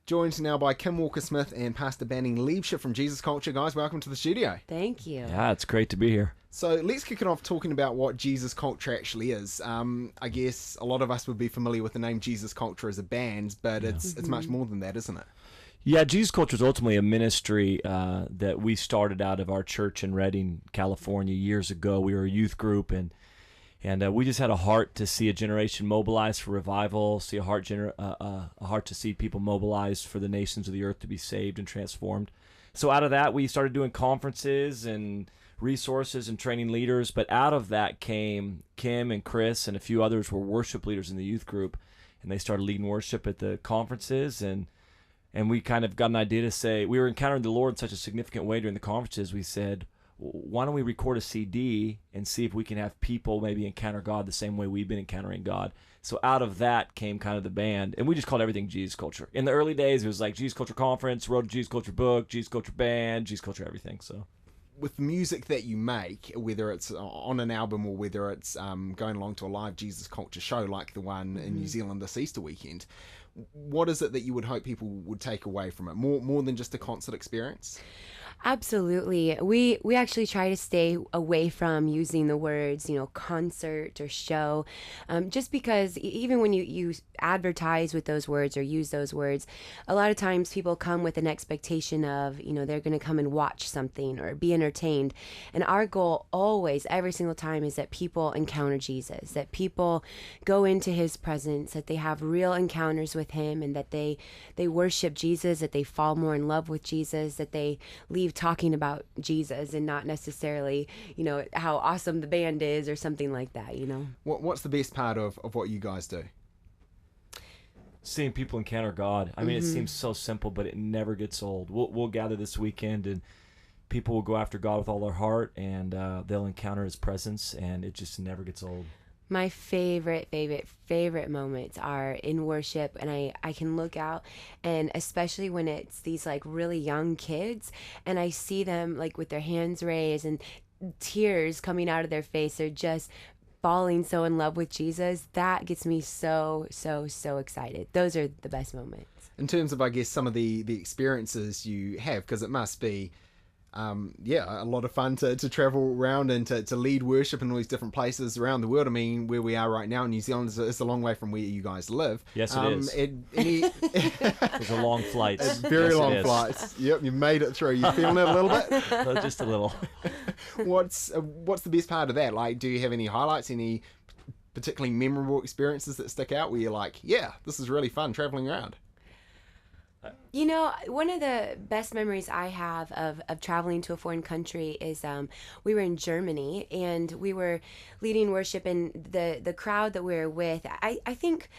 Joined now by Kim Walker-Smith and Pastor Banning Leadership from Jesus Culture. Guys, welcome to the studio. Thank you. Yeah, it's great to be here. So let's kick it off talking about what Jesus Culture actually is. I guess a lot of us would be familiar with the name Jesus Culture as a band, but it's much more than that, isn't it? Yeah, Jesus Culture is ultimately a ministry that we started out of our church in Redding, California years ago. We were a youth group, and we just had a heart to see a generation mobilized for revival, see a heart to see people mobilized for the nations of the earth to be saved and transformed. So out of that, we started doing conferences and resources and training leaders. But out of that came Kim and Chris and a few others were worship leaders in the youth group, and they started leading worship at the conferences. And we kind of got an idea to say, we were encountering the Lord in such a significant way during the conferences. We said, why don't we record a CD and see if we can have people maybe encounter God the same way we've been encountering God. So out of that came kind of the band, and we just called everything Jesus Culture. In the early days, it was like Jesus Culture Conference, wrote a Jesus Culture book, Jesus Culture band, Jesus Culture everything. So with the music that you make, whether it's on an album or whether it's going along to a live Jesus Culture show like the one in New Zealand this Easter weekend, what is it that you would hope people would take away from it? More than just a concert experience? Absolutely. We actually try to stay away from using the words, concert or show, just because even when you advertise with those words or use those words, a lot of times people come with an expectation of, they're going to come and watch something or be entertained. And our goal always, every single time, is that people encounter Jesus, that people go into his presence, that they have real encounters with him, and that they worship Jesus, that they fall more in love with Jesus, that they leave talking about Jesus and not necessarily, how awesome the band is or something like that, What's the best part of what you guys do? Seeing people encounter God. I mean, it seems so simple, but it never gets old. We'll gather this weekend, and people will go after God with all their heart, and they'll encounter his presence, and it just never gets old. My favorite moments are in worship, and I can look out, and especially when it's these like really young kids, and I see them like with their hands raised and tears coming out of their face. They're just falling so in love with Jesus. That gets me so excited. Those are the best moments. In terms of, I guess, some of the experiences you have, because it must be a lot of fun to travel around and to lead worship in all these different places around the world. I mean, where we are right now in New Zealand is a long way from where you guys live. Yes, it is. There's a long flight. It's very long flights. Yep, you made it through. You feeling it a little bit? Just a little. What's the best part of that? Like, do you have any highlights, any particularly memorable experiences that stick out where you're like, yeah, this is really fun traveling around? One of the best memories I have of traveling to a foreign country is we were in Germany, and we were leading worship, and the crowd that we were with, I think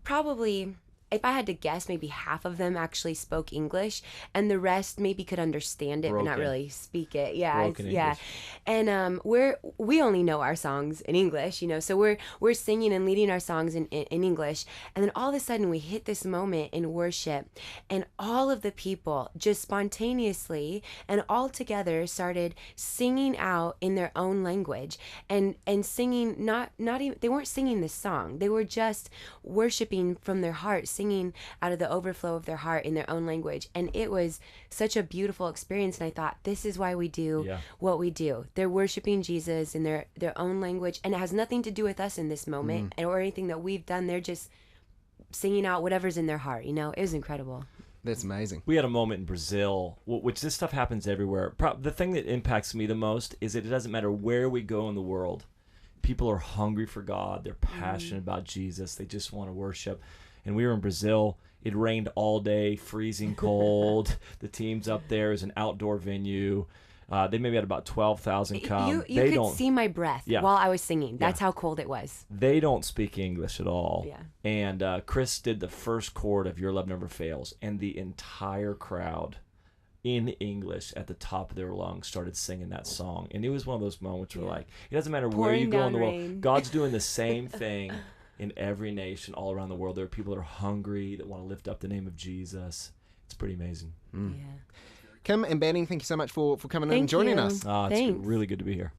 probably, if I had to guess, maybe half of them actually spoke English, and the rest maybe could understand it, but not really speak it. Yeah, English. And we only know our songs in English, so we're singing and leading our songs in English, and then all of a sudden we hit this moment in worship, and all of the people just spontaneously and all together started singing out in their own language, and singing not even, they weren't singing this song, they were just worshiping from their hearts, singing out of the overflow of their heart in their own language. And it was such a beautiful experience, and I thought, this is why we do what we do. They're worshiping Jesus in their own language, and it has nothing to do with us in this moment or anything that we've done. They're just singing out whatever's in their heart. It was incredible. That's amazing. We had a moment in Brazil, which this stuff happens everywhere. The thing that impacts me the most is that it doesn't matter where we go in the world. People are hungry for God. They're passionate about Jesus. They just want to worship. And we were in Brazil. It rained all day, freezing cold. The team's up there. It's an outdoor venue. They maybe had about 12,000 come. You could see my breath while I was singing. That's how cold it was. They don't speak English at all. Yeah. And Chris did the first chord of Your Love Never Fails, and the entire crowd in English at the top of their lungs started singing that song. And it was one of those moments where, like, it doesn't matter where you go in the world. God's doing the same thing in every nation all around the world. There are people that are hungry, that want to lift up the name of Jesus. It's pretty amazing. Yeah. Kim and Banning, thank you so much for coming in and joining us. It's really good to be here.